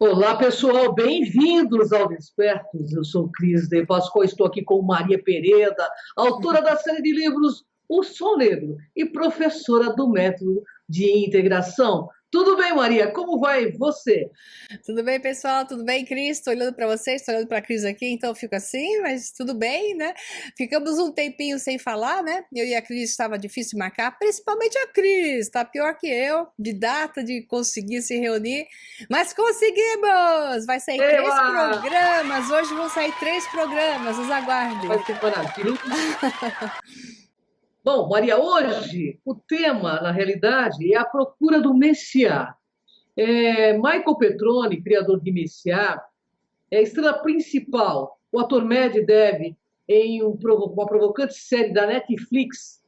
Olá, pessoal, bem-vindos ao Despertos. Eu sou Cris de Pascoal, estou aqui com Maria Pereda, autora da série de livros O Sol Negro e professora do método de integração. Tudo bem, Maria? Como vai você? Tudo bem, pessoal? Tudo bem, Cris? Estou olhando para vocês, estou olhando para a Cris aqui, então eu fico assim, mas tudo bem, né? Ficamos um tempinho sem falar, né? Eu e a Cris estava difícil marcar, principalmente a Cris, tá pior que eu, de data, de conseguir se reunir, mas conseguimos! Vai sair três Eba! programas, hoje vão sair três programas, os aguardem. Vai ser maravilhoso. Bom, Maria, hoje o tema, na realidade, é a procura do Messiá. Michael Petroni, criador de Messiá, é a estrela principal, o ator Mad Deb, em uma provocante série da Netflix.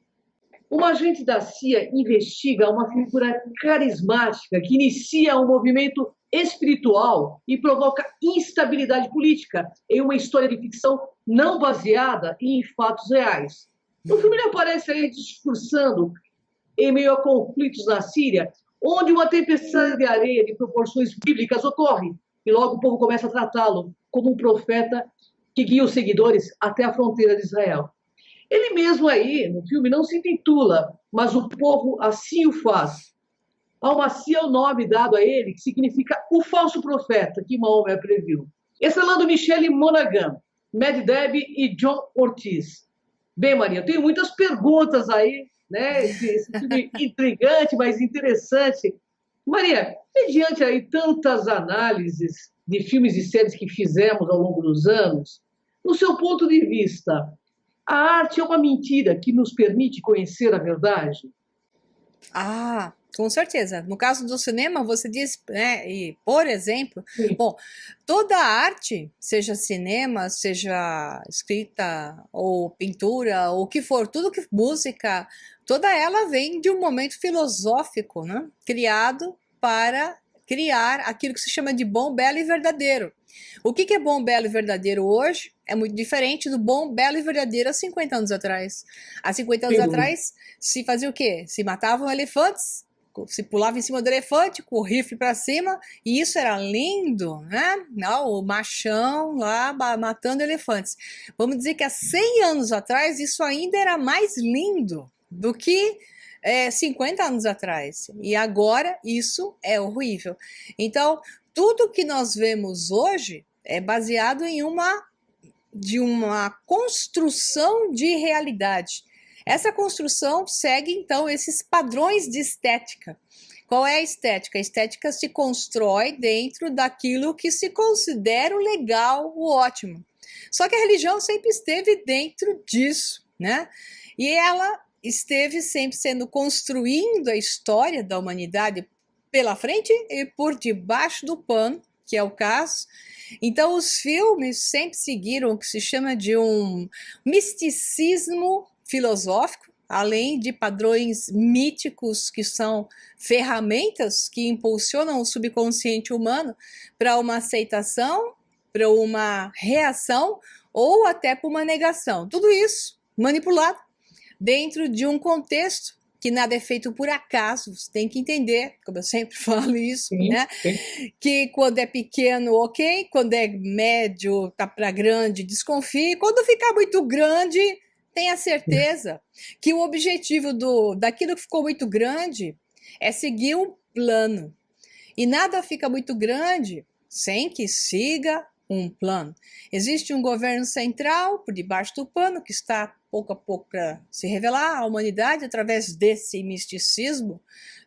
Um agente da CIA investiga uma figura carismática que inicia um movimento espiritual e provoca instabilidade política em uma história de ficção não baseada em fatos reais. O filme ele aparece aí discursando em meio a conflitos na Síria, onde uma tempestade de areia de proporções bíblicas ocorre, e logo o povo começa a tratá-lo como um profeta que guia os seguidores até a fronteira de Israel. Ele mesmo aí, no filme, não se intitula, mas o povo assim o faz. Al-Masih é o nome dado a ele, que significa o falso profeta, que Maomé previu. Estrelando Michele Monaghan, Mad Deb e John Ortiz. Bem, Maria, eu tenho muitas perguntas aí, né? Esse filme intrigante, mas interessante. Maria, mediante aí tantas análises de filmes e séries que fizemos ao longo dos anos, no seu ponto de vista, a arte é uma mentira que nos permite conhecer a verdade? Ah, com certeza. No caso do cinema, você diz, né, e, por exemplo, Sim. bom, toda arte, seja cinema, seja escrita ou pintura, ou o que for, tudo que música, toda ela vem de um momento filosófico, né, criado para criar aquilo que se chama de bom, belo e verdadeiro. O que é bom, belo e verdadeiro hoje é muito diferente do bom, belo e verdadeiro há 50 anos atrás. Há 50 anos Sem dúvida. atrás, se fazia o quê? Se matavam elefantes, se pulava em cima do elefante com o rifle para cima, e isso era lindo, né? Não, o machão lá matando elefantes. Vamos dizer que há 100 anos atrás isso ainda era mais lindo do que 50 anos atrás. E agora isso é horrível. Então, tudo que nós vemos hoje é baseado em uma construção de realidade. Essa construção segue, então, esses padrões de estética. Qual é a estética? A estética se constrói dentro daquilo que se considera o legal, o ótimo. Só que a religião sempre esteve dentro disso, né? E ela esteve sempre sendo construindo a história da humanidade pela frente e por debaixo do pano, que é o caso. Então, os filmes sempre seguiram o que se chama de um misticismo filosófico, além de padrões míticos que são ferramentas que impulsionam o subconsciente humano para uma aceitação, para uma reação ou até para uma negação. Tudo isso manipulado dentro de um contexto que nada é feito por acaso, você tem que entender, como eu sempre falo isso, Sim, né? sim. Que quando é pequeno, ok, quando é médio, tá para grande, desconfie, quando ficar muito grande, tenha certeza que o objetivo daquilo que ficou muito grande é seguir um plano. E nada fica muito grande sem que siga um plano. Existe um governo central por debaixo do pano que está pouco a pouco para se revelar à humanidade através desse misticismo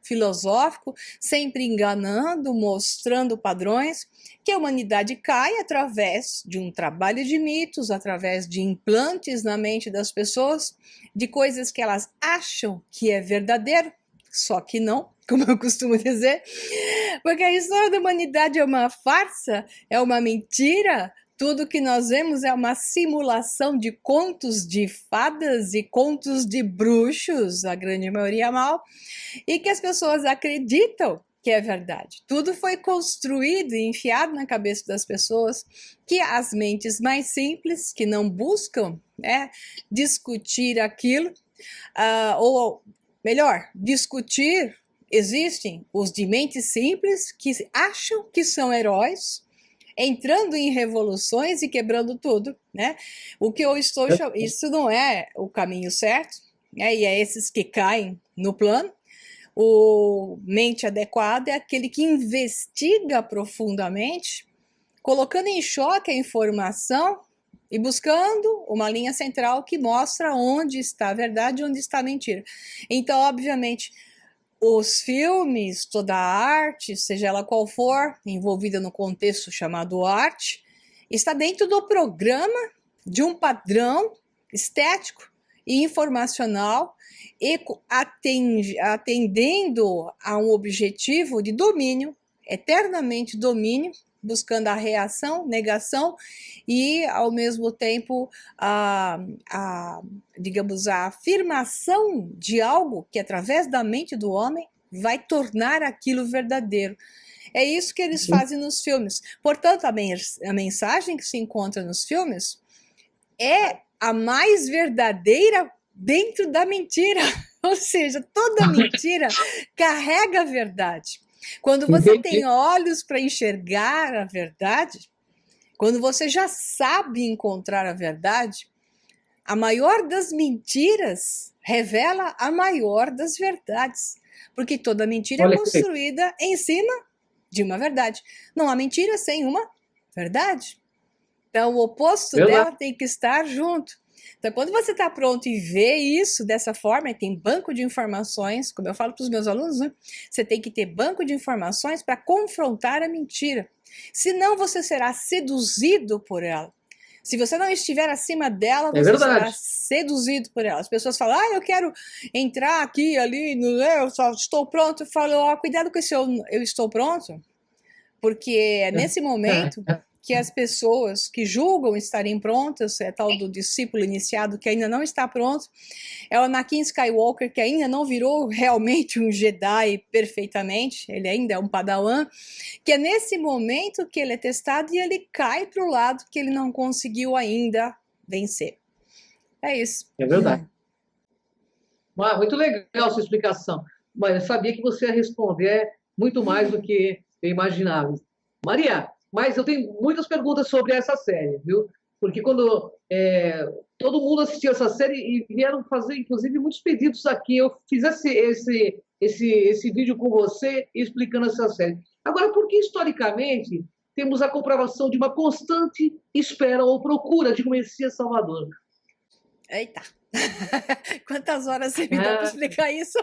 filosófico, sempre enganando, mostrando padrões, que a humanidade cai através de um trabalho de mitos, através de implantes na mente das pessoas, de coisas que elas acham que é verdadeiro, só que não, como eu costumo dizer, porque a história da humanidade é uma farsa, é uma mentira. Tudo que nós vemos é uma simulação de contos de fadas e contos de bruxos, a grande maioria mal, e que as pessoas acreditam que é verdade. Tudo foi construído e enfiado na cabeça das pessoas, que as mentes mais simples, que não buscam discutir aquilo, ou melhor, discutir existem os de mente simples que acham que são heróis, entrando em revoluções e quebrando tudo, né? O que eu estou chamando, isso não é o caminho certo, né? E é esses que caem no plano. O mente adequada é aquele que investiga profundamente, colocando em choque a informação e buscando uma linha central que mostra onde está a verdade e onde está a mentira. Então, obviamente, os filmes, toda a arte, seja ela qual for, envolvida no contexto chamado arte, está dentro do programa de um padrão estético e informacional e atendendo a um objetivo de domínio, eternamente domínio, buscando a reação, negação e, ao mesmo tempo, digamos, a afirmação de algo que, através da mente do homem, vai tornar aquilo verdadeiro. É isso que eles fazem nos filmes. Portanto, a mensagem que se encontra nos filmes é a mais verdadeira dentro da mentira. Ou seja, toda mentira carrega a verdade. Quando você tem olhos para enxergar a verdade, quando você já sabe encontrar a verdade, a maior das mentiras revela a maior das verdades. Porque toda mentira é construída em cima de uma verdade. Não há mentira sem uma verdade. Então, o oposto dela tem que estar junto. Então, quando você está pronto e vê isso dessa forma, e tem banco de informações, como eu falo para os meus alunos, né? Você tem que ter banco de informações para confrontar a mentira. Senão, você será seduzido por ela. Se você não estiver acima dela, você será seduzido por ela. As pessoas falam, eu quero entrar aqui, ali, eu só estou pronto. Eu falo, cuidado com esse eu estou pronto, porque é nesse momento que as pessoas que julgam estarem prontas, é tal do discípulo iniciado que ainda não está pronto, é o Anakin Skywalker que ainda não virou realmente um Jedi perfeitamente, ele ainda é um Padawan, que é nesse momento que ele é testado e ele cai para o lado que ele não conseguiu ainda vencer. É isso. É verdade. Muito legal a sua explicação, mas eu sabia que você ia responder muito mais do que eu imaginava. Maria, mas eu tenho muitas perguntas sobre essa série, viu? Porque quando todo mundo assistiu essa série e vieram fazer, inclusive, muitos pedidos aqui. Eu fiz esse vídeo com você explicando essa série. Agora, por que, historicamente, temos a comprovação de uma constante espera ou procura de um Messias Salvador? Eita! Quantas horas você me dá para explicar isso?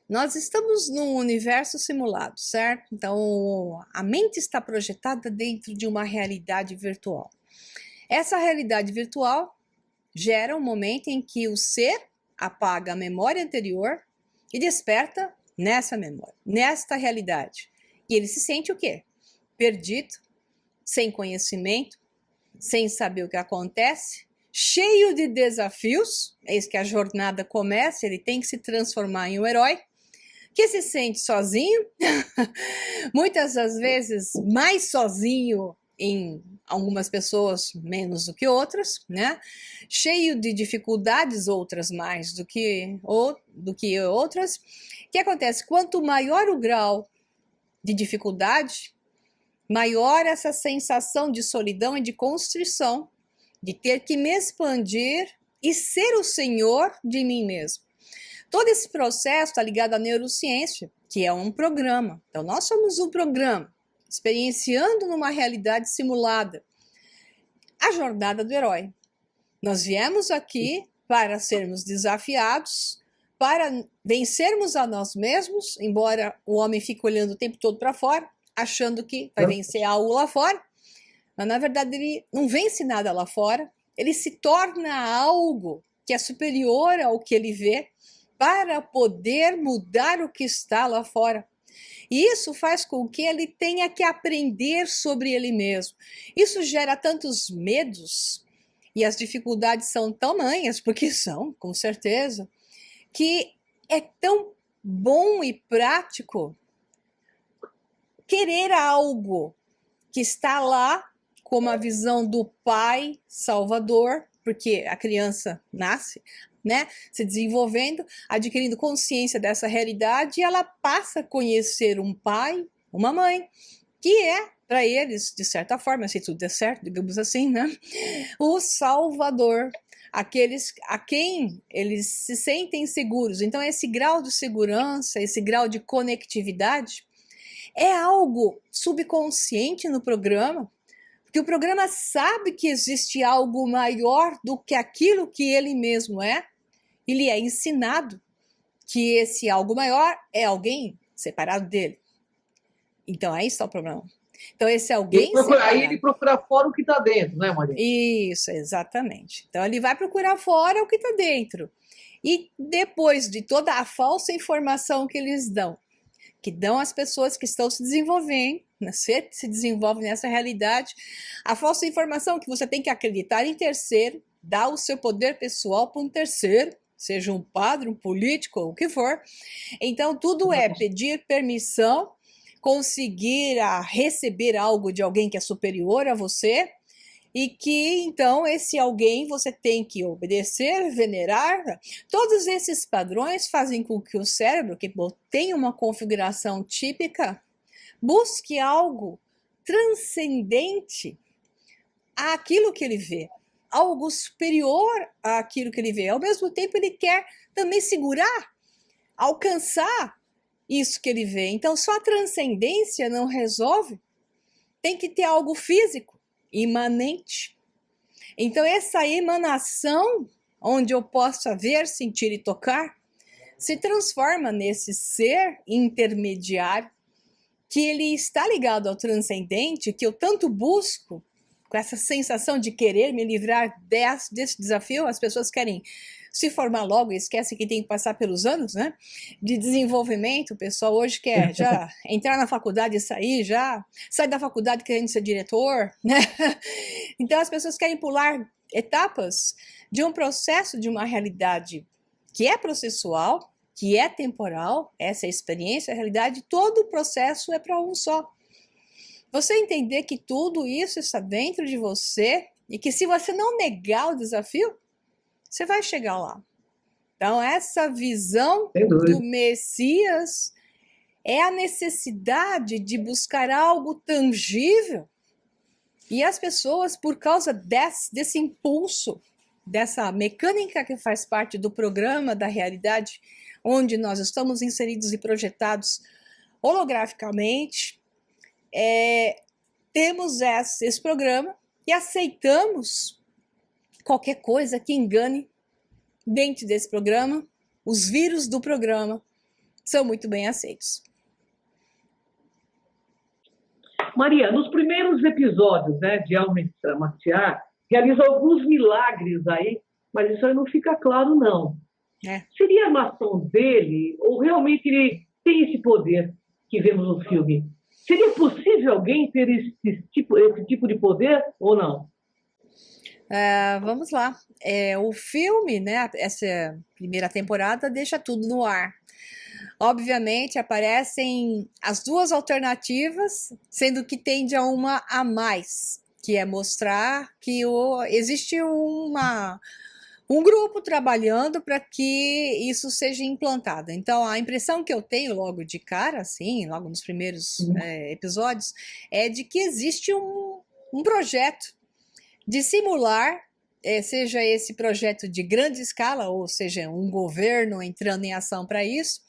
Nós estamos num universo simulado, certo? Então, a mente está projetada dentro de uma realidade virtual. Essa realidade virtual gera um momento em que o ser apaga a memória anterior e desperta nessa memória, nesta realidade. E ele se sente o quê? Perdido, sem conhecimento, sem saber o que acontece, cheio de desafios. Eis que a jornada começa, ele tem que se transformar em um herói, que se sente sozinho, muitas das vezes mais sozinho em algumas pessoas menos do que outras, né? Cheio de dificuldades, outras mais do que outras. O que acontece? Quanto maior o grau de dificuldade, maior essa sensação de solidão e de constrição, de ter que me expandir e ser o senhor de mim mesmo. Todo esse processo está ligado à neurociência, que é um programa. Então, nós somos um programa, experienciando numa realidade simulada a jornada do herói. Nós viemos aqui para sermos desafiados, para vencermos a nós mesmos, embora o homem fique olhando o tempo todo para fora, achando que vai vencer algo lá fora, mas na verdade ele não vence nada lá fora, ele se torna algo que é superior ao que ele vê, para poder mudar o que está lá fora. E isso faz com que ele tenha que aprender sobre ele mesmo. Isso gera tantos medos, e as dificuldades são tamanhas, porque são, com certeza, que é tão bom e prático querer algo que está lá, como a visão do Pai Salvador, porque a criança nasce, né, se desenvolvendo, adquirindo consciência dessa realidade, e ela passa a conhecer um pai, uma mãe, que é, para eles, de certa forma, se tudo der certo, digamos assim, né, o salvador, aqueles a quem eles se sentem seguros. Então, esse grau de segurança, esse grau de conectividade, é algo subconsciente no programa, porque o programa sabe que existe algo maior do que aquilo que ele mesmo é, e lhe é ensinado que esse algo maior é alguém separado dele. Então, aí está o problema. Então, esse alguém separado. Aí ele procura fora o que está dentro, né, Maria? Isso, exatamente. Então, ele vai procurar fora o que está dentro. E depois de toda a falsa informação que eles dão, que dão às pessoas que estão se desenvolvendo, né, se desenvolvem nessa realidade, a falsa informação que você tem que acreditar em terceiro, dar o seu poder pessoal para um terceiro, seja um padre, um político, ou o que for. Então, tudo é pedir permissão, conseguir receber algo de alguém que é superior a você, e que, então, esse alguém você tem que obedecer, venerar. Todos esses padrões fazem com que o cérebro, que tem uma configuração típica, busque algo transcendente àquilo que ele vê, algo superior àquilo que ele vê. Ao mesmo tempo, ele quer também segurar, alcançar isso que ele vê. Então, só a transcendência não resolve. Tem que ter algo físico, imanente. Então, essa emanação, onde eu possa ver, sentir e tocar, se transforma nesse ser intermediário, que ele está ligado ao transcendente, que eu tanto busco, com essa sensação de querer me livrar desse desafio. As pessoas querem se formar logo e esquecem que tem que passar pelos anos, né, de desenvolvimento. O pessoal hoje quer já entrar na faculdade e sair, já sai da faculdade querendo ser diretor, né? Então as pessoas querem pular etapas de um processo, de uma realidade que é processual, que é temporal. Essa é a experiência, a realidade. Todo o processo é para um só. Você entender que tudo isso está dentro de você e que, se você não negar o desafio, você vai chegar lá. Então, essa visão do Messias é a necessidade de buscar algo tangível. E as pessoas, por causa desse impulso, dessa mecânica que faz parte do programa da realidade, onde nós estamos inseridos e projetados holograficamente, temos esse programa e aceitamos qualquer coisa que engane dentro desse programa. Os vírus do programa são muito bem aceitos. Maria, nos primeiros episódios, né, de Alma Extramaciar, realiza alguns milagres aí, mas isso aí não fica claro, não. Seria armação dele, ou realmente ele tem esse poder que vemos no filme? Seria possível alguém ter esse tipo de poder ou não? Vamos lá. O filme, né, essa primeira temporada, deixa tudo no ar. Obviamente, aparecem as duas alternativas, sendo que tende a uma a mais, que é mostrar que existe um grupo trabalhando para que isso seja implantado. Então, a impressão que eu tenho logo de cara, assim, logo nos primeiros episódios, é de que existe um projeto de simular, seja esse projeto de grande escala, ou seja, um governo entrando em ação para isso,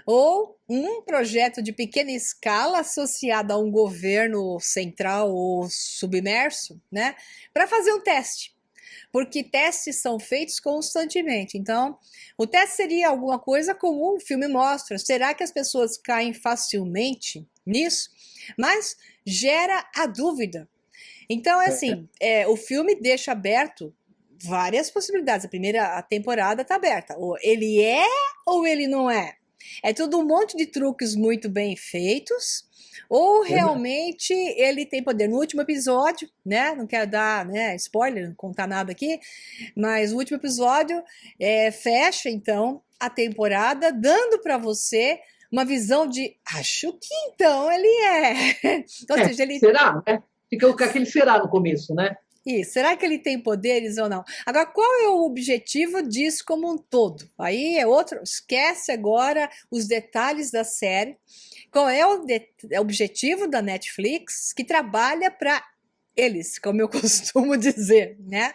ou um projeto de pequena escala associado a um governo central ou submerso, né, para fazer um teste. Porque testes são feitos constantemente. Então, o teste seria alguma coisa como o filme mostra. Será que as pessoas caem facilmente nisso? Mas gera a dúvida. Então, assim, o filme deixa aberto várias possibilidades. A primeira temporada está aberta. Ou ele é ou ele não é. É tudo um monte de truques muito bem feitos, ou realmente ele tem poder. No último episódio, né, não quero dar, né, spoiler, não contar nada aqui, mas o último episódio fecha, então, a temporada, dando para você uma visão de, acho que então ele é. Ou seja, ele... Será, né? Fica com aquele será no começo, né? Isso. Será que ele tem poderes ou não? Agora, qual é o objetivo disso como um todo? Aí é outro. Esquece agora os detalhes da série. Qual é o objetivo da Netflix, que trabalha para eles, como eu costumo dizer, né?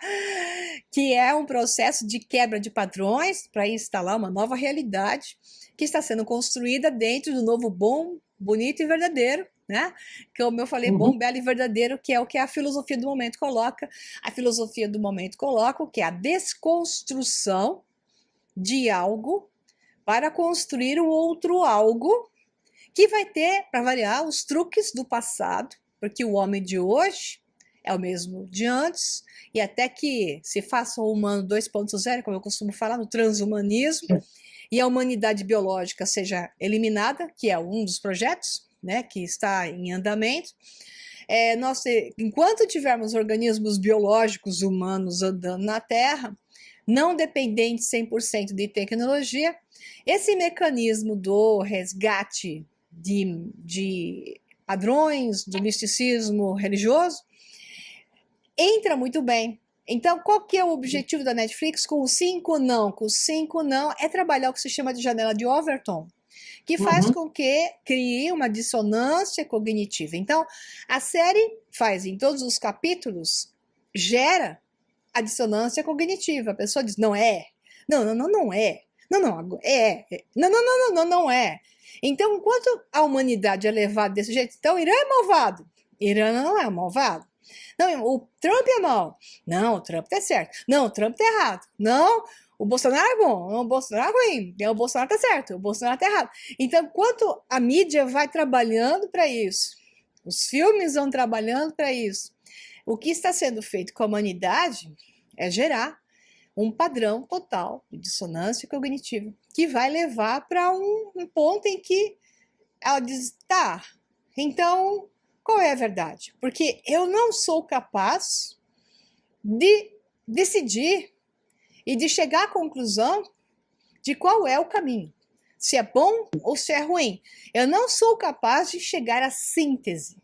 Que é um processo de quebra de padrões para instalar uma nova realidade que está sendo construída dentro do novo bom, bonito e verdadeiro, né? Como eu falei, bom, belo e verdadeiro, que é o que a filosofia do momento coloca. A filosofia do momento coloca o que é a desconstrução de algo para construir um outro algo que vai ter, para variar, os truques do passado, porque o homem de hoje é o mesmo de antes, e até que se faça o humano 2.0, como eu costumo falar, no transhumanismo, e a humanidade biológica seja eliminada, que é um dos projetos, né, que está em andamento. Enquanto tivermos organismos biológicos humanos andando na Terra, não dependentes 100% de tecnologia, esse mecanismo do resgate de padrões do misticismo religioso entra muito bem. Então, qual que é o objetivo da Netflix com o 5 não? Com o 5 não é trabalhar o que se chama de janela de Overton, que faz com que crie uma dissonância cognitiva. Então, a série faz em todos os capítulos, gera a dissonância cognitiva. A pessoa diz, não é, não é, não é, não é. Então, enquanto a humanidade é levada desse jeito, então Irã é malvado. Irã não é malvado. Não, o Trump é mau. Não, o Trump tá certo. Não, o Trump tá errado. Não, o Bolsonaro é bom. Não, o Bolsonaro é ruim. O Bolsonaro tá certo. O Bolsonaro tá errado. Então, enquanto a mídia vai trabalhando para isso, os filmes vão trabalhando para isso, o que está sendo feito com a humanidade é gerar um padrão total de dissonância cognitiva, que vai levar para um ponto em que ela diz, tá, então qual é a verdade? Porque eu não sou capaz de decidir e de chegar à conclusão de qual é o caminho, se é bom ou se é ruim. Eu não sou capaz de chegar à síntese,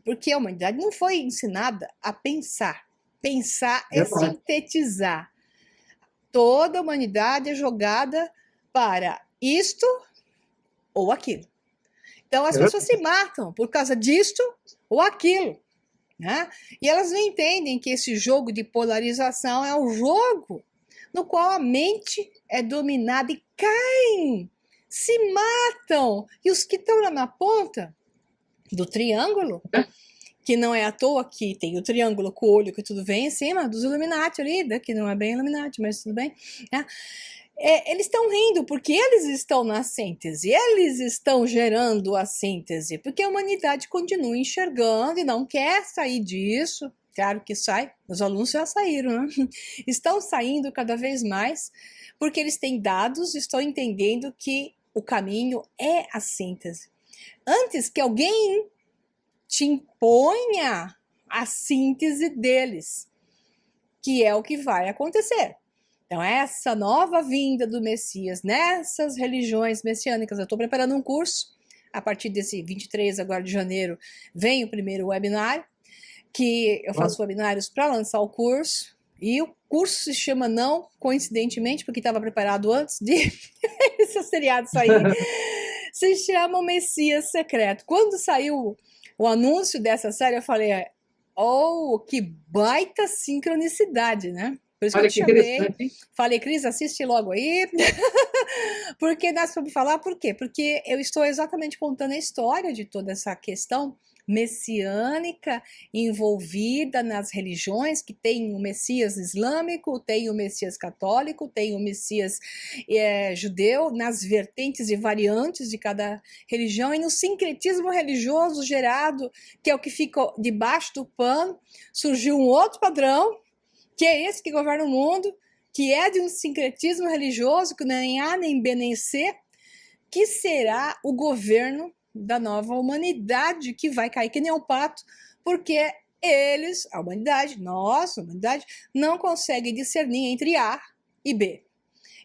porque a humanidade não foi ensinada a pensar. Pensar é sintetizar. Toda a humanidade é jogada para isto ou aquilo. Então as pessoas se matam por causa disto ou aquilo, né? E elas não entendem que esse jogo de polarização é um jogo no qual a mente é dominada e caem, se matam. E os que estão lá na ponta do triângulo, que não é à toa que tem o triângulo com o olho que tudo vem em cima dos Illuminati ali, que não é bem Illuminati, mas tudo bem, né? Eles estão rindo porque eles estão na síntese, eles estão gerando a síntese, porque a humanidade continua enxergando e não quer sair disso. Claro que sai, os alunos já saíram, né? Estão saindo cada vez mais, porque eles têm dados, estão entendendo que o caminho é a síntese. Antes que alguém te imponha a síntese deles, que é o que vai acontecer. Então, essa nova vinda do Messias nessas religiões messiânicas, eu estou preparando um curso, a partir desse 23 agora de janeiro, vem o primeiro webinário, que eu faço webinários para lançar o curso, e o curso se chama, não coincidentemente, porque estava preparado antes de esse seriado sair, se chama O Messias Secreto. Quando saiu o anúncio dessa série, eu falei, oh, que baita sincronicidade, né? Por isso que eu te chamei, falei, Cris, assiste logo aí, porque nós vamos falar, por quê? Porque eu estou exatamente contando a história de toda essa questão messiânica envolvida nas religiões, que tem o Messias islâmico, tem o Messias católico, tem o Messias judeu, nas vertentes e variantes de cada religião, e no sincretismo religioso gerado, que é o que fica debaixo do pano, surgiu um outro padrão, que é esse que governa o mundo, que é de um sincretismo religioso, que nem A, nem B, nem C, que será o governo da nova humanidade, que vai cair que nem um pato, porque eles, a humanidade, nós, a humanidade, não consegue discernir entre A e B.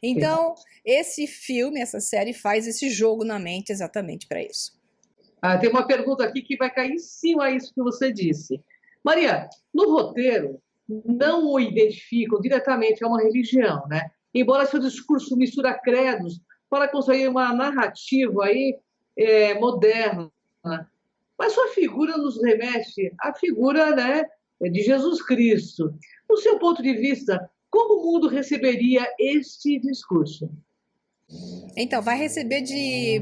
Então, esse filme, essa série, faz esse jogo na mente exatamente para isso. Tem uma pergunta aqui que vai cair em cima disso que você disse. Maria, no roteiro, não o identificam diretamente a uma religião, né? Embora seu discurso mistura credos para construir uma narrativa aí moderna. Mas sua figura nos remete à figura, né, de Jesus Cristo. Do seu ponto de vista, como o mundo receberia este discurso? Então, vai receber de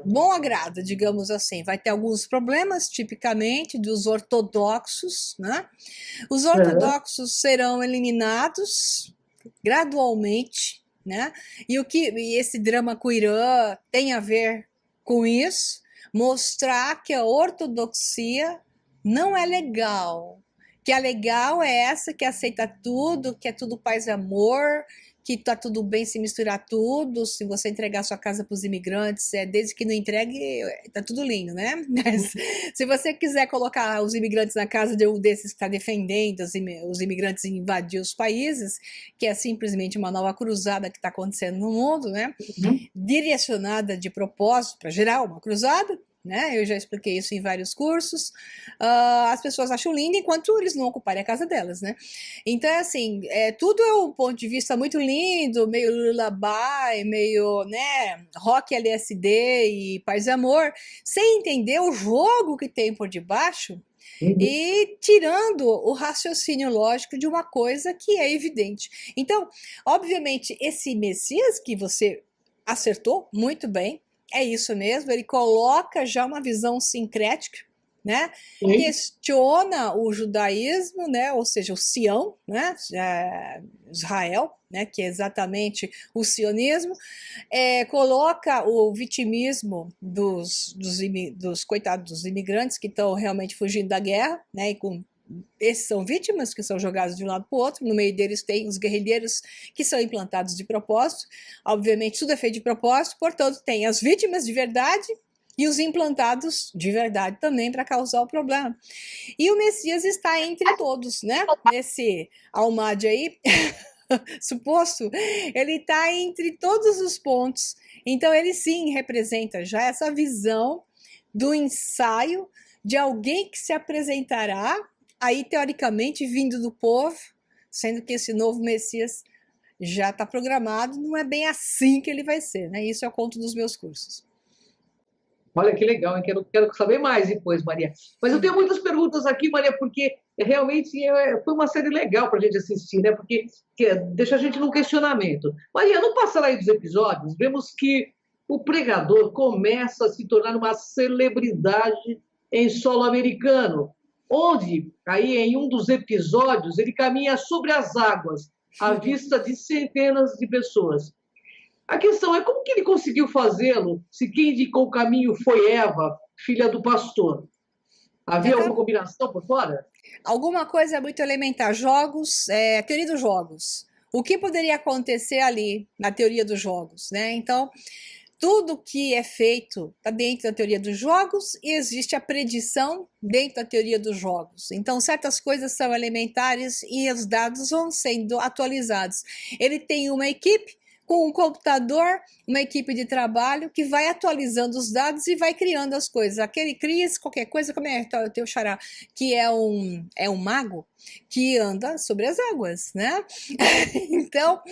bom agrado, digamos assim. Vai ter alguns problemas, tipicamente, dos ortodoxos, né? Os Uhum. ortodoxos serão eliminados gradualmente, né? E esse drama com o Irã tem a ver com isso, mostrar que a ortodoxia não é legal, que a legal é essa que aceita tudo, que é tudo paz e amor, que tá tudo bem se misturar tudo, se você entregar sua casa para os imigrantes, desde que não entregue, tá tudo lindo, né? Mas se você quiser colocar os imigrantes na casa de um desses que está defendendo os imigrantes invadir os países, que é simplesmente uma nova cruzada que está acontecendo no mundo, né? Uhum. Direcionada de propósito para gerar uma cruzada, né? Eu já expliquei isso em vários cursos. As pessoas acham lindo enquanto eles não ocuparem a casa delas, né? Então, assim, tudo é um ponto de vista muito lindo, meio lullaby, meio, né, rock LSD e paz e amor, sem entender o jogo que tem por debaixo Uhum. e tirando o raciocínio lógico de uma coisa que é evidente. Então, obviamente, esse Messias que você acertou muito bem, é isso mesmo, ele coloca já uma visão sincrética, né? Sim. Questiona o judaísmo, né? Ou seja, o Sião, né? Israel, né? Que é exatamente o sionismo, coloca o vitimismo dos coitados dos imigrantes que estão realmente fugindo da guerra, né? E com esses são vítimas que são jogadas de um lado para o outro, no meio deles tem os guerrilheiros que são implantados de propósito, obviamente tudo é feito de propósito, portanto tem as vítimas de verdade e os implantados de verdade também para causar o problema. E o Messias está entre todos, né? Nesse Almad aí, suposto, ele está entre todos os pontos. Então ele sim representa já essa visão do ensaio de alguém que se apresentará aí teoricamente vindo do povo, sendo que esse novo Messias já está programado, não é bem assim que ele vai ser, né? Isso eu conto nos meus cursos. Olha que legal, hein? Quero saber mais depois, Maria. Mas eu tenho muitas perguntas aqui, Maria, porque realmente foi uma série legal para a gente assistir, né? Porque deixa a gente num questionamento. Maria, no passar aí dos episódios, vemos que o pregador começa a se tornar uma celebridade em solo americano, onde, aí em um dos episódios, ele caminha sobre as águas, à vista de centenas de pessoas. A questão é como que ele conseguiu fazê-lo se quem indicou o caminho foi Eva, filha do pastor? Havia alguma combinação por fora? Alguma coisa muito elementar. Jogos, teoria dos jogos. O que poderia acontecer ali na teoria dos jogos, né? Então, tudo que é feito está dentro da teoria dos jogos e existe a predição dentro da teoria dos jogos. Então, certas coisas são elementares e os dados vão sendo atualizados. Ele tem uma equipe com um computador, uma equipe de trabalho que vai atualizando os dados e vai criando as coisas. Aquele Cris, qualquer coisa, como é o teu xará, que é um mago que anda sobre as águas, né? Então,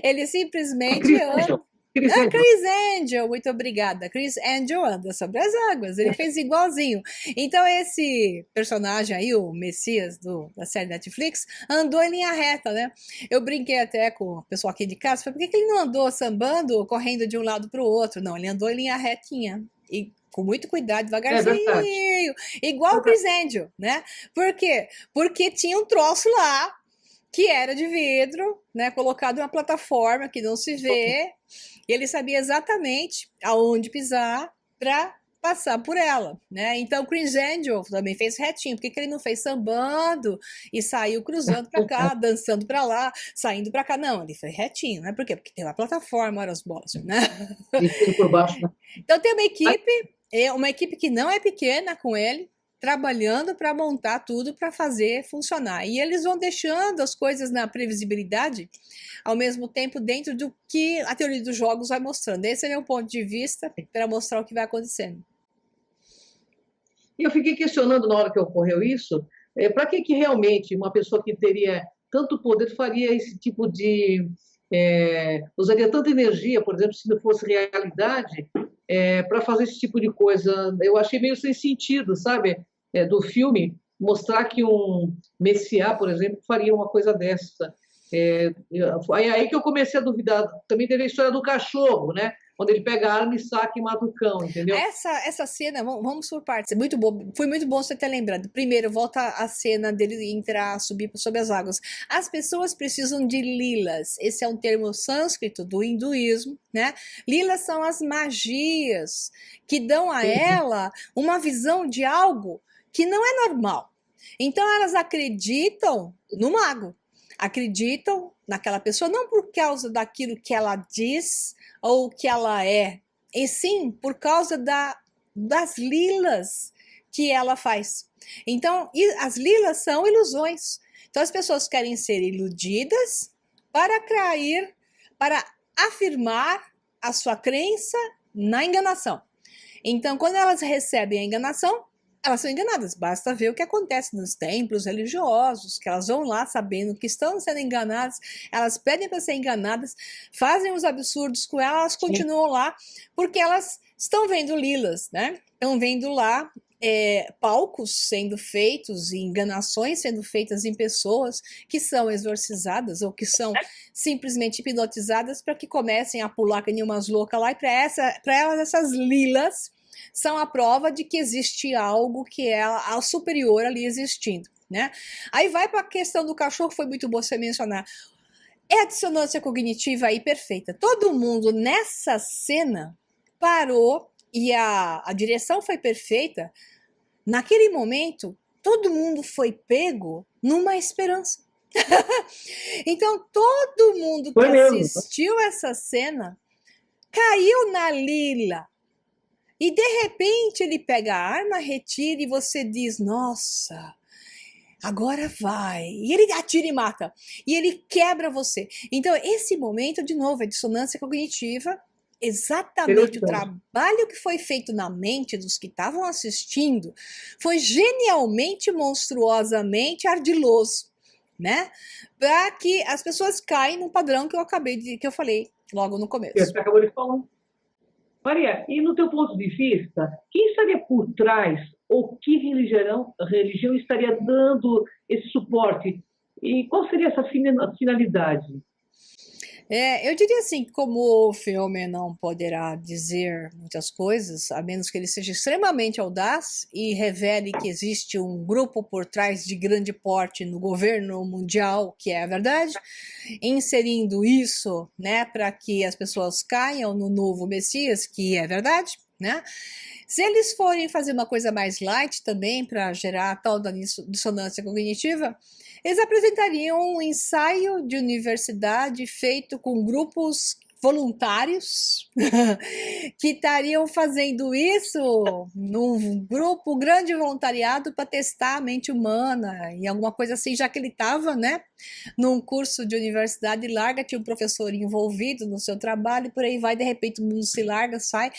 ele simplesmente anda. Chris Angel. Chris Angel, muito obrigada. Chris Angel anda sobre as águas, ele fez igualzinho. Então, esse personagem aí, o Messias da série Netflix, andou em linha reta, né? Eu brinquei até com o pessoal aqui de casa, falei, por que ele não andou sambando, correndo de um lado para o outro? Não, ele andou em linha retinha. E com muito cuidado, É verdade. devagarzinho, igual o Chris Angel, né? Por quê? Porque tinha um troço lá que era de vidro, né, colocado em uma plataforma que não se vê, e ele sabia exatamente aonde pisar para passar por ela, né? Então o Chris Angel também fez retinho, por que ele não fez sambando e saiu cruzando para cá, dançando para lá, saindo para cá? Não, ele fez retinho, né? Por quê? Porque tem uma plataforma, ora as bolas, né? E tudo por baixo, né? Então tem uma equipe que não é pequena com ele, trabalhando para montar tudo para fazer funcionar. E eles vão deixando as coisas na previsibilidade, ao mesmo tempo dentro do que a teoria dos jogos vai mostrando. Esse é o meu ponto de vista para mostrar o que vai acontecendo. E eu fiquei questionando na hora que ocorreu isso, Para que realmente uma pessoa que teria tanto poder faria esse tipo de... usaria tanta energia, por exemplo, se não fosse realidade, para fazer esse tipo de coisa? Eu achei meio sem sentido, sabe? Do filme, mostrar que um Messias, por exemplo, faria uma coisa dessa. Aí que eu comecei a duvidar. Também teve a história do cachorro, né? Quando ele pega a arma e saca e mata o cão, entendeu? Essa cena, vamos por partes, é muito bom, foi muito bom você ter lembrado. Primeiro, volta a cena dele entrar, subir sobre as águas. As pessoas precisam de lilas, esse é um termo sânscrito do hinduísmo, né? Lilas são as magias que dão a ela uma visão de algo que não é normal. Então elas acreditam no mago, acreditam naquela pessoa, não por causa daquilo que ela diz ou que ela é, e sim por causa das lilas que ela faz. Então, as lilas são ilusões. Então, as pessoas querem ser iludidas para cair, para afirmar a sua crença na enganação. Então, quando elas recebem a enganação, elas são enganadas. Basta ver o que acontece nos templos religiosos, que elas vão lá sabendo que estão sendo enganadas, elas pedem para ser enganadas, fazem os absurdos com elas, elas continuam lá, porque elas estão vendo lilas, né? Estão vendo lá palcos sendo feitos e enganações sendo feitas em pessoas que são exorcizadas ou que são simplesmente hipnotizadas para que comecem a pular que nem umas loucas lá, e para elas essas lilas são a prova de que existe algo que é ao superior ali existindo, né? Aí vai para a questão do cachorro, foi muito bom você mencionar. É a dissonância cognitiva aí perfeita. Todo mundo nessa cena parou e a direção foi perfeita. Naquele momento, todo mundo foi pego numa esperança. Então, todo mundo que assistiu essa cena caiu na lila. E de repente ele pega a arma, retira e você diz, nossa, agora vai. E ele atira e mata. E ele quebra você. Então esse momento, de novo, é dissonância cognitiva. Exatamente o trabalho que foi feito na mente dos que estavam assistindo foi genialmente, monstruosamente ardiloso, né? Para que as pessoas caem no padrão que eu falei logo no começo. Você acabou de falar. Maria, e no teu ponto de vista, quem estaria por trás ou que religião estaria dando esse suporte? E qual seria essa finalidade? Eu diria assim, como o filme não poderá dizer muitas coisas, a menos que ele seja extremamente audaz e revele que existe um grupo por trás de grande porte no governo mundial, que é a verdade, inserindo isso, né, para que as pessoas caiam no novo Messias, que é verdade, né? Se eles forem fazer uma coisa mais light também, para gerar a tal da dissonância cognitiva, eles apresentariam um ensaio de universidade feito com grupos voluntários que estariam fazendo isso num grupo grande voluntariado para testar a mente humana e alguma coisa assim, já que ele estava, né, num curso de universidade larga, tinha um professor envolvido no seu trabalho, e por aí vai, de repente o mundo se larga, sai.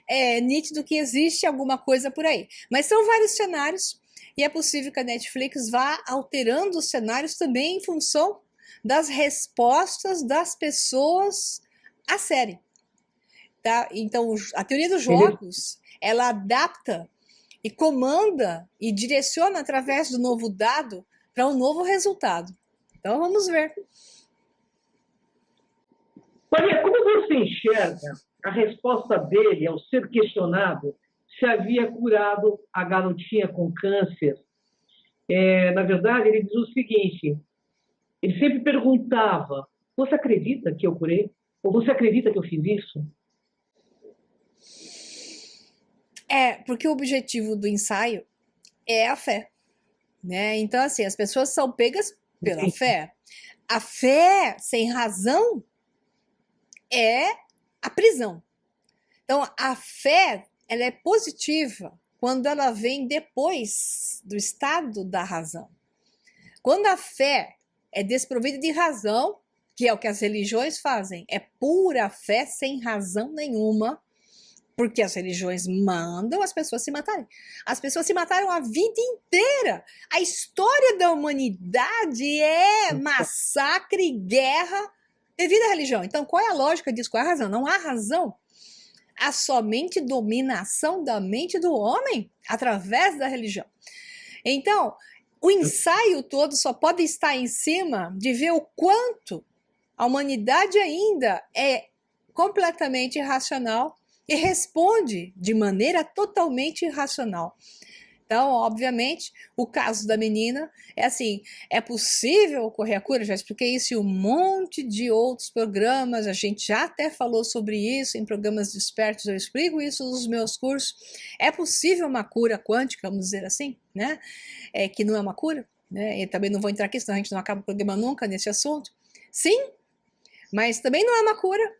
É nítido que existe alguma coisa por aí. Mas são vários cenários, e é possível que a Netflix vá alterando os cenários também em função das respostas das pessoas à série. Tá? Então, a teoria dos jogos, ela adapta e comanda e direciona através do novo dado para um novo resultado. Então, vamos ver. Maria, como você enxerga a resposta dele ao ser questionado se havia curado a garotinha com câncer? Na verdade, ele diz o seguinte, ele sempre perguntava, você acredita que eu curei? Ou você acredita que eu fiz isso? Porque o objetivo do ensaio é a fé, né? Então, assim, as pessoas são pegas pela fé. A fé sem razão é a prisão. Então, a fé, ela é positiva quando ela vem depois do estado da razão. Quando a fé é desprovida de razão, que é o que as religiões fazem, é pura fé sem razão nenhuma, Porque as religiões mandam as pessoas se matarem. As pessoas se mataram a vida inteira. A história da humanidade é massacre, guerra devido à religião. Então, qual é a lógica disso? Qual é a razão? Não há razão. Há somente dominação da mente do homem através da religião. Então, o ensaio todo só pode estar em cima de ver o quanto a humanidade ainda é completamente irracional e responde de maneira totalmente irracional. Então, obviamente, o caso da menina é assim, é possível ocorrer a cura? Já expliquei isso em um monte de outros programas, a gente já até falou sobre isso em programas despertos, eu explico isso nos meus cursos. É possível uma cura quântica, vamos dizer assim, né? Que não é uma cura, né? E também não vou entrar aqui, senão a gente não acaba o programa nunca nesse assunto. Sim, mas também não é uma cura,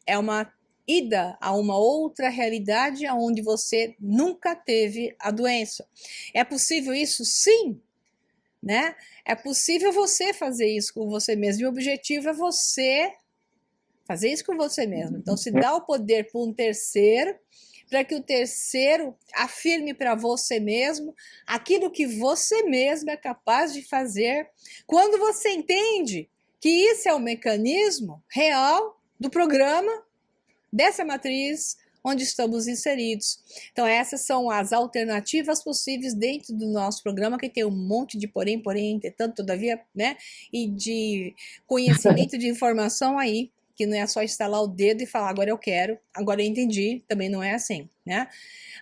é uma ida a uma outra realidade onde você nunca teve a doença. É possível isso? Sim, né? É possível você fazer isso com você mesmo. E o objetivo é você fazer isso com você mesmo. Então, se dá o poder para um terceiro, para que o terceiro afirme para você mesmo aquilo que você mesmo é capaz de fazer. Quando você entende que isso é o mecanismo real do programa, dessa matriz onde estamos inseridos. Então, essas são as alternativas possíveis dentro do nosso programa, que tem um monte de porém, entretanto, todavia, né? E de conhecimento de informação aí, que não é só instalar o dedo e falar, agora eu quero, agora eu entendi, também não é assim, né?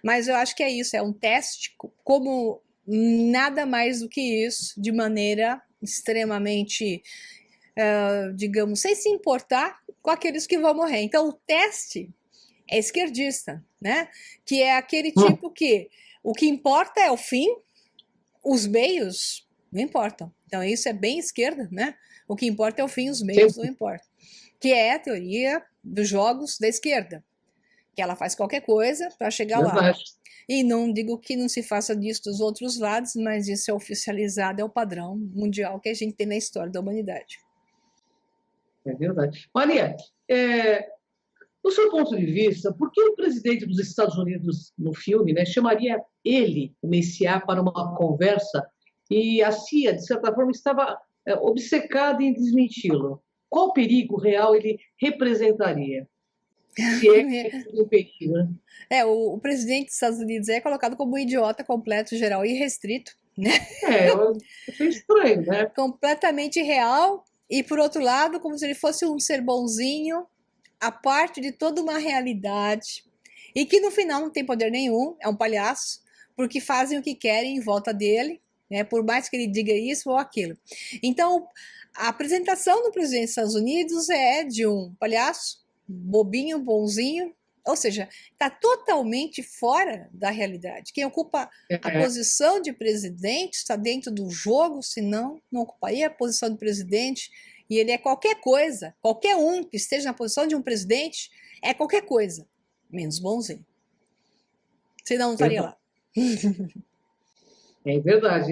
Mas eu acho que é isso, é um teste como nada mais do que isso, de maneira extremamente, digamos, sem se importar com aqueles que vão morrer. Então, o teste é esquerdista, né? Que é aquele tipo que o que importa é o fim, os meios não importam. Então, isso é bem esquerda, né? O que importa é o fim, os meios não importam. Que é a teoria dos jogos da esquerda, que ela faz qualquer coisa para chegar lá. E não digo que não se faça disso dos outros lados, mas isso é oficializado, é o padrão mundial que a gente tem na história da humanidade. É verdade. Maria, do seu ponto de vista, por que o presidente dos Estados Unidos, no filme, né, chamaria ele, o Messias, para uma conversa e a CIA, de certa forma, estava obcecada em desmenti-lo? Qual perigo real ele representaria? Se é que um perigo, né? O presidente dos Estados Unidos é colocado como um idiota completo, geral e restrito, né? Eu achei estranho, né? Completamente real. E, por outro lado, como se ele fosse um ser bonzinho, a parte de toda uma realidade, e que no final não tem poder nenhum, é um palhaço, porque fazem o que querem em volta dele, né, por mais que ele diga isso ou aquilo. Então, a apresentação do presidente dos Estados Unidos é de um palhaço, bobinho, bonzinho, ou seja, está totalmente fora da realidade. Quem ocupa a posição de presidente está dentro do jogo, senão não ocuparia a posição de presidente, e ele é qualquer coisa, qualquer um que esteja na posição de um presidente é qualquer coisa, menos bonzinho. Senão não estaria lá. É verdade,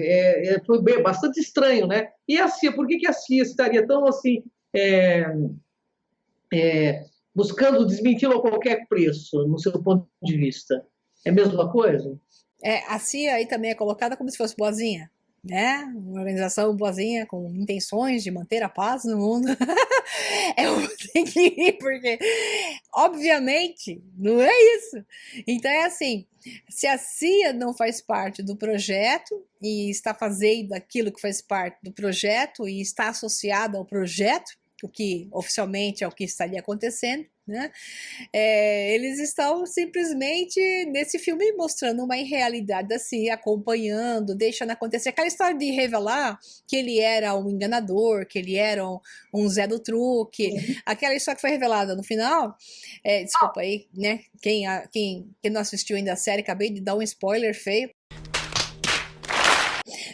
foi bastante estranho, né? E a CIA, por que a CIA estaria tão assim, buscando desmenti-lo a qualquer preço, no seu ponto de vista? É a mesma coisa? A CIA aí também é colocada como se fosse boazinha, né? Uma organização boazinha com intenções de manter a paz no mundo. Eu tenho que ir, porque obviamente não é isso. Então é assim, se a CIA não faz parte do projeto e está fazendo aquilo que faz parte do projeto e está associada ao projeto, o que oficialmente é o que estaria acontecendo, né? Eles estão simplesmente nesse filme mostrando uma irrealidade assim, acompanhando, deixando acontecer. Aquela história de revelar que ele era um enganador, que ele era um Zé do truque, aquela história que foi revelada no final, desculpa aí, né? Quem não assistiu ainda a série, acabei de dar um spoiler feio.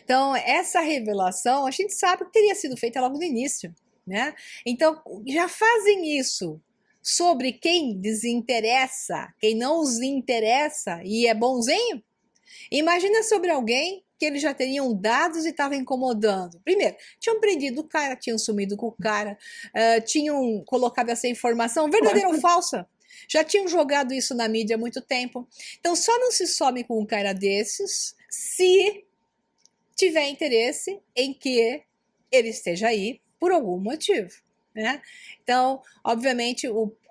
Então, essa revelação, a gente sabe que teria sido feita logo no início, né? Então, já fazem isso sobre quem desinteressa, quem não os interessa e é bonzinho. Imagina sobre alguém que eles já teriam dados e estavam incomodando. Primeiro, tinham prendido o cara, tinham sumido com o cara, tinham colocado essa informação verdadeira ou falsa. Já tinham jogado isso na mídia há muito tempo. Então só não se some com um cara desses se tiver interesse em que ele esteja aí por algum motivo, né? Então, obviamente,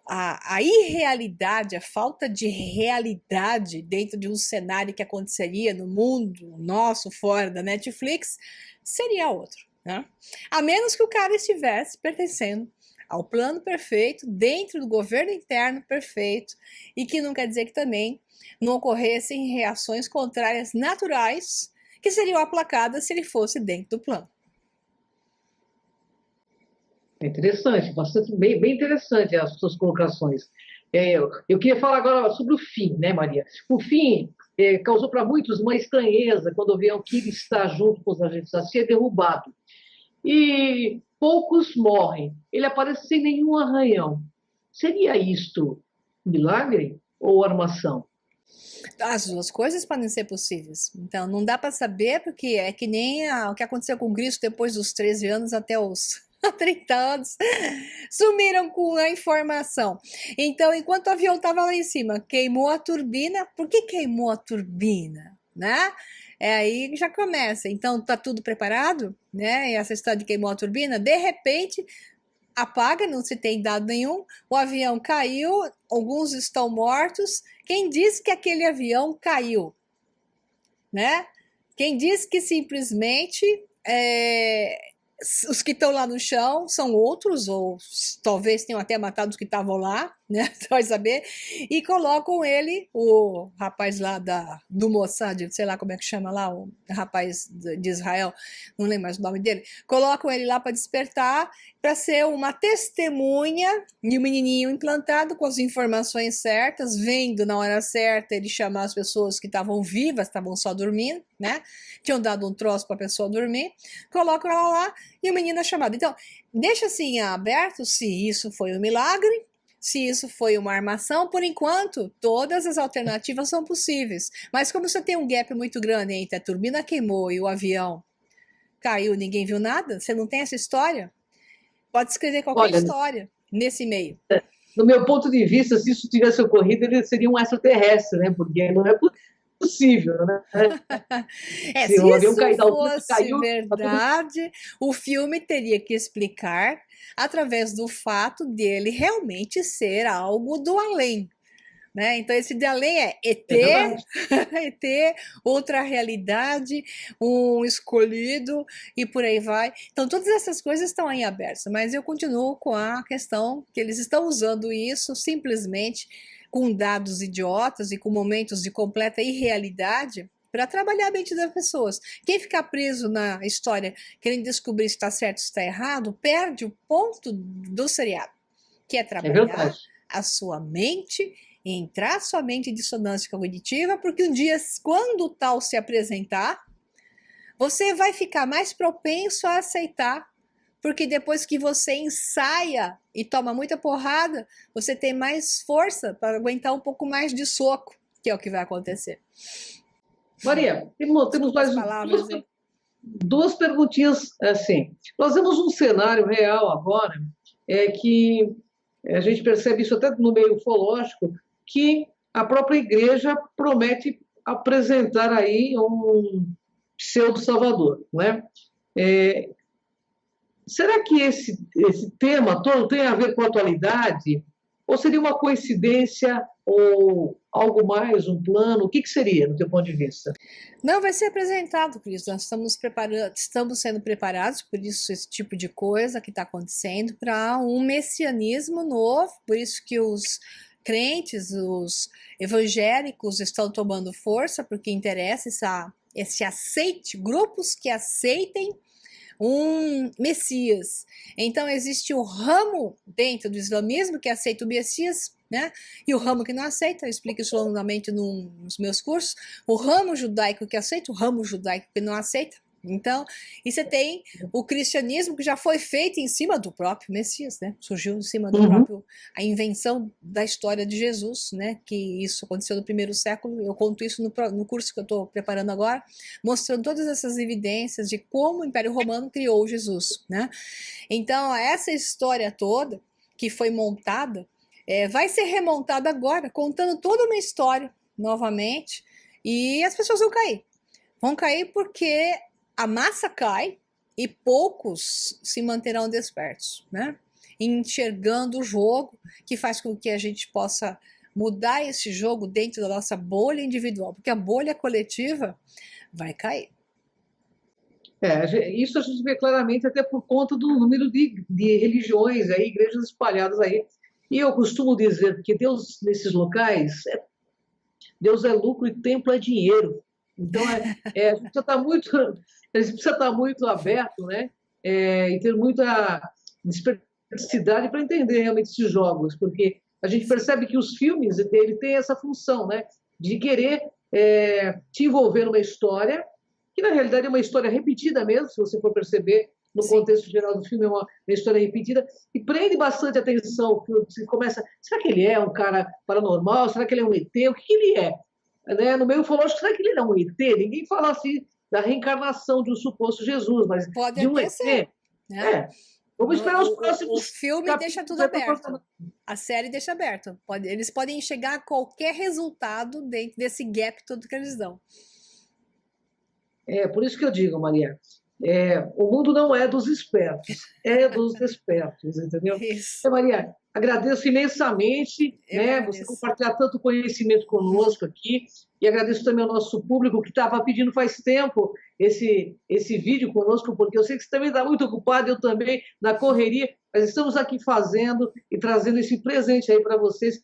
a irrealidade, a falta de realidade dentro de um cenário que aconteceria no mundo nosso, fora da Netflix, seria outro, né? A menos que o cara estivesse pertencendo ao plano perfeito, dentro do governo interno perfeito, e que não quer dizer que também não ocorressem reações contrárias naturais que seriam aplacadas se ele fosse dentro do plano. É interessante, bastante, bem interessante as suas colocações. Eu queria falar agora sobre o fim, né, Maria? O fim causou para muitos uma estranheza quando viam que ele está junto com os agentes assim, é derrubado. E poucos morrem. Ele aparece sem nenhum arranhão. Seria isto milagre ou armação? As duas coisas podem ser possíveis. Então, não dá para saber, porque é que nem o que aconteceu com Cristo depois dos 13 anos até os 30 anos. Sumiram com a informação. Então, enquanto o avião estava lá em cima, queimou a turbina. Por que queimou a turbina? Né? Aí já começa. Então, tá tudo preparado, né? E essa história de queimou a turbina, de repente apaga, não se tem dado nenhum, o avião caiu, alguns estão mortos. Quem disse que aquele avião caiu? Né? Quem disse que simplesmente os que estão lá no chão são outros, ou talvez tenham até matado os que estavam lá, né? Vai saber, e colocam ele, o rapaz lá do Mossad, sei lá como é que chama lá, o rapaz de Israel, não lembro mais o nome dele, colocam ele lá para despertar, para ser uma testemunha, e o menininho implantado com as informações certas, vendo na hora certa ele chamar as pessoas que estavam vivas, estavam só dormindo, né? Tinham dado um troço para a pessoa dormir, colocam ela lá e o menino é chamado. Então, deixa assim aberto se isso foi um milagre, se isso foi uma armação. Por enquanto, todas as alternativas são possíveis. Mas como você tem um gap muito grande entre a turbina queimou e o avião caiu, ninguém viu nada, você não tem essa história, pode escrever qualquer história nesse meio. Do meu ponto de vista, se isso tivesse ocorrido, ele seria um extraterrestre, né? Porque não é possível, né? Se isso fosse verdade, o filme teria que explicar através do fato dele realmente ser algo do além. Né? Então, esse de além é ET, ET, outra realidade, um escolhido e por aí vai. Então, todas essas coisas estão aí abertas, mas eu continuo com a questão que eles estão usando isso simplesmente com dados idiotas e com momentos de completa irrealidade para trabalhar a mente das pessoas. Quem ficar preso na história querendo descobrir se está certo ou se está errado, perde o ponto do seriado, que é trabalhar a sua mente, entrar sua mente em dissonância cognitiva, porque um dia, quando o tal se apresentar, você vai ficar mais propenso a aceitar, porque depois que você ensaia e toma muita porrada, você tem mais força para aguentar um pouco mais de soco, que é o que vai acontecer. Maria, temos mais duas perguntinhas assim. Nós temos um cenário real agora, que a gente percebe isso até no meio ufológico, que a própria igreja promete apresentar aí um pseudo-salvador, né? Será que esse tema todo tem a ver com a atualidade? Ou seria uma coincidência ou algo mais, um plano? O que seria, do teu ponto de vista? Não, vai ser apresentado, Cris. Nós estamos sendo preparados por isso, esse tipo de coisa que está acontecendo, para um messianismo novo, por isso que os crentes, os evangélicos estão tomando força, porque interessa esse aceite, grupos que aceitem um Messias. Então existe o ramo dentro do islamismo que aceita o Messias, né? E o ramo que não aceita, eu explico isso longamente nos meus cursos, o ramo judaico que aceita, o ramo judaico que não aceita. Então, e você tem o cristianismo que já foi feito em cima do próprio Messias, né? Surgiu em cima do próprio, a invenção da história de Jesus, né? Que isso aconteceu no primeiro século. Eu conto isso no curso que eu estou preparando agora, mostrando todas essas evidências de como o Império Romano criou Jesus, né? Então, essa história toda que foi montada vai ser remontada agora, contando toda uma história novamente, e as pessoas vão cair. Vão cair porque a massa cai e poucos se manterão despertos, né? Enxergando o jogo, que faz com que a gente possa mudar esse jogo dentro da nossa bolha individual, porque a bolha coletiva vai cair. Isso a gente vê claramente até por conta do número de religiões, aí, igrejas espalhadas aí. E eu costumo dizer que Deus, nesses locais, Deus é lucro e templo é dinheiro. Então, a gente precisa estar muito aberto, né? E ter muita diversidade para entender realmente esses jogos, porque a gente percebe que os filmes ele têm essa função, né? De querer te envolver numa história, que na realidade é uma história repetida mesmo, se você for perceber, no contexto geral do filme é uma história repetida, e prende bastante atenção. Você começa, será que ele é um cara paranormal? Será que ele é um ET? O que ele é? Né? No meio ufológico, será que ele é um ET? Ninguém fala assim da reencarnação de um suposto Jesus, mas pode de um até ET. ser, né? Vamos esperar os próximos. O filme deixa tudo aberto. A série deixa aberto. Eles podem chegar a qualquer resultado dentro desse gap todo que eles dão. Por isso que eu digo, Maria, o mundo não é dos espertos, é dos despertos, entendeu? Isso. Maria, agradeço imensamente, né, você compartilhar tanto conhecimento conosco aqui, e agradeço também ao nosso público que estava pedindo faz tempo esse vídeo conosco, porque eu sei que você também está muito ocupado, eu também, na correria, mas estamos aqui fazendo e trazendo esse presente aí para vocês,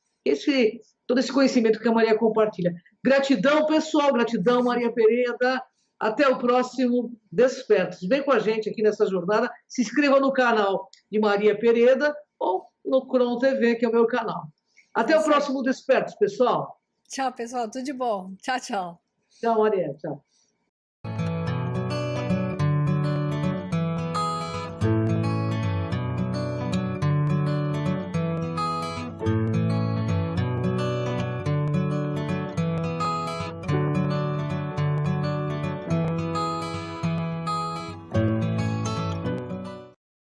todo esse conhecimento que a Maria compartilha. Gratidão, pessoal, gratidão, Maria Pereda. Até o próximo Despertos. Vem com a gente aqui nessa jornada. Se inscreva no canal de Maria Pereda ou no Cron TV, que é o meu canal. Até o próximo Despertos, pessoal. Tchau, pessoal. Tudo de bom. Tchau, tchau. Tchau, Maria. Tchau.